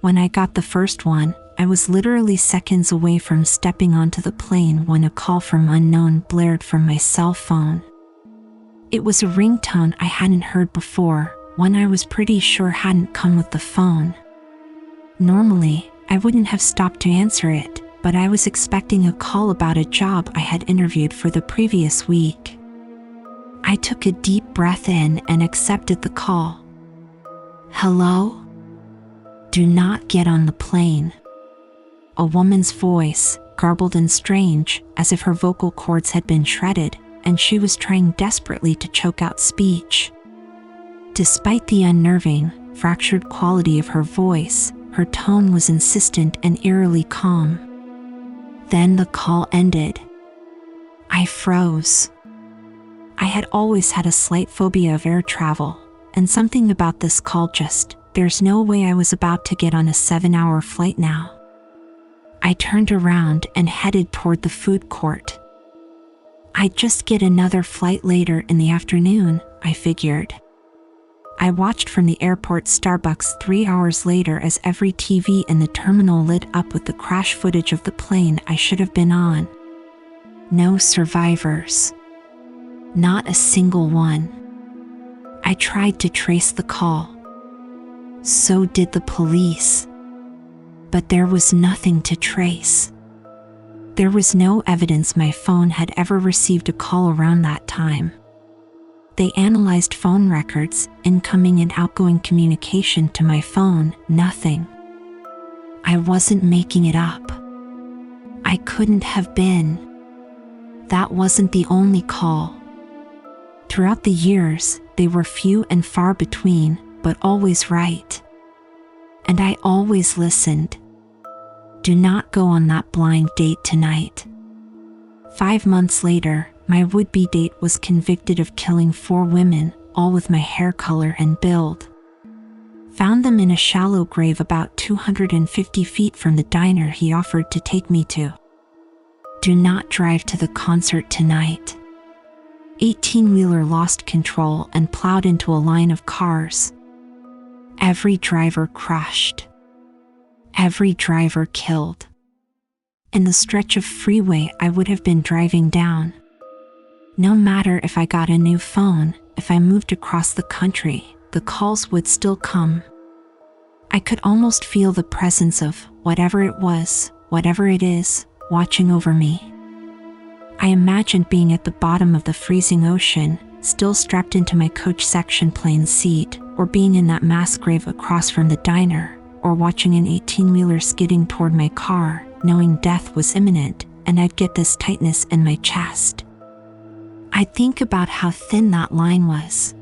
When I got the first one, I was literally seconds away from stepping onto the plane when a call from unknown blared from my cell phone. It was a ringtone I hadn't heard before, one I was pretty sure hadn't come with the phone. Normally, I wouldn't have stopped to answer it, but I was expecting a call about a job I had interviewed for the previous week. I took a deep breath in and accepted the call. "Hello? Do not get on the plane." A woman's voice, garbled and strange, as if her vocal cords had been shredded, and she was trying desperately to choke out speech. Despite the unnerving, fractured quality of her voice, her tone was insistent and eerily calm. Then the call ended. I froze. I had always had a slight phobia of air travel, and something about this call there's no way I was about to get on a 7-hour flight now. I turned around and headed toward the food court. I'd just get another flight later in the afternoon, I figured. I watched from the airport Starbucks 3 hours later as every TV in the terminal lit up with the crash footage of the plane I should have been on. No survivors. Not a single one. I tried to trace the call. So did the police. But there was nothing to trace. There was no evidence my phone had ever received a call around that time. They analyzed phone records, incoming and outgoing communication to my phone, nothing. I wasn't making it up. I couldn't have been. That wasn't the only call. Throughout the years, they were few and far between, but always right. And I always listened. Do not go on that blind date tonight. 5 months later, my would-be date was convicted of killing 4 women, all with my hair color and build. Found them in a shallow grave about 250 feet from the diner he offered to take me to. Do not drive to the concert tonight. 18-wheeler lost control and plowed into a line of cars. Every driver crushed. Every driver killed. In the stretch of freeway I would have been driving down. No matter if I got a new phone, if I moved across the country, the calls would still come. I could almost feel the presence of whatever it was, whatever it is, watching over me. I imagined being at the bottom of the freezing ocean, still strapped into my coach section plane seat, or being in that mass grave across from the diner, or watching an 18-wheeler skidding toward my car, knowing death was imminent, and I'd get this tightness in my chest. I'd think about how thin that line was.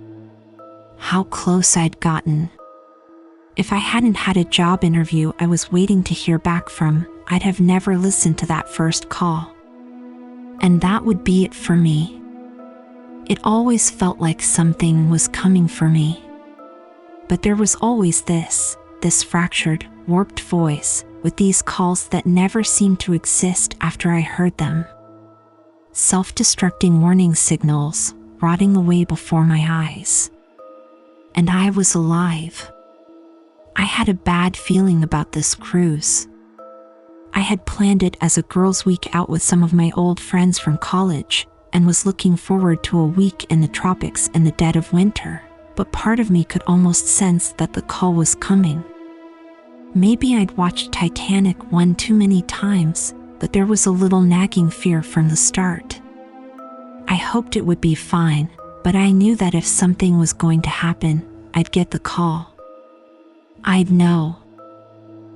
How close I'd gotten. If I hadn't had a job interview I was waiting to hear back from, I'd have never listened to that first call. And that would be it for me. It always felt like something was coming for me. But there was always this fractured, warped voice, with these calls that never seemed to exist after I heard them. Self-destructing warning signals, rotting away before my eyes. And I was alive. I had a bad feeling about this cruise. I had planned it as a girls' week out with some of my old friends from college, and was looking forward to a week in the tropics in the dead of winter, but part of me could almost sense that the call was coming. Maybe I'd watched Titanic one too many times, but there was a little nagging fear from the start. I hoped it would be fine, but I knew that if something was going to happen, I'd get the call. I'd know.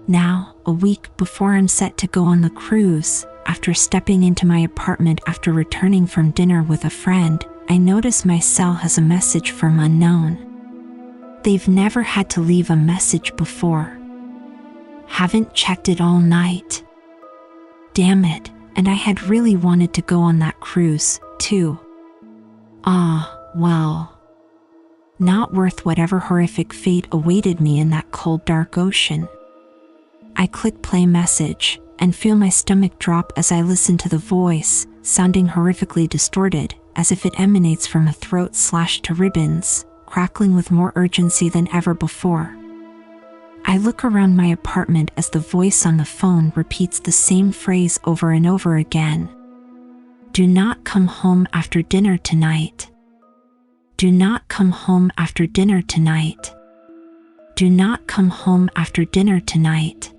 Now, a week before I'm set to go on the cruise, after stepping into my apartment after returning from dinner with a friend, I notice my cell has a message from unknown. They've never had to leave a message before. Haven't checked it all night. Damn it, and I had really wanted to go on that cruise, too. Well. Not worth whatever horrific fate awaited me in that cold, dark ocean. I click play message, and feel my stomach drop as I listen to the voice, sounding horrifically distorted, as if it emanates from a throat slashed to ribbons, crackling with more urgency than ever before. I look around my apartment as the voice on the phone repeats the same phrase over and over again. Do not come home after dinner tonight. Do not come home after dinner tonight. Do not come home after dinner tonight.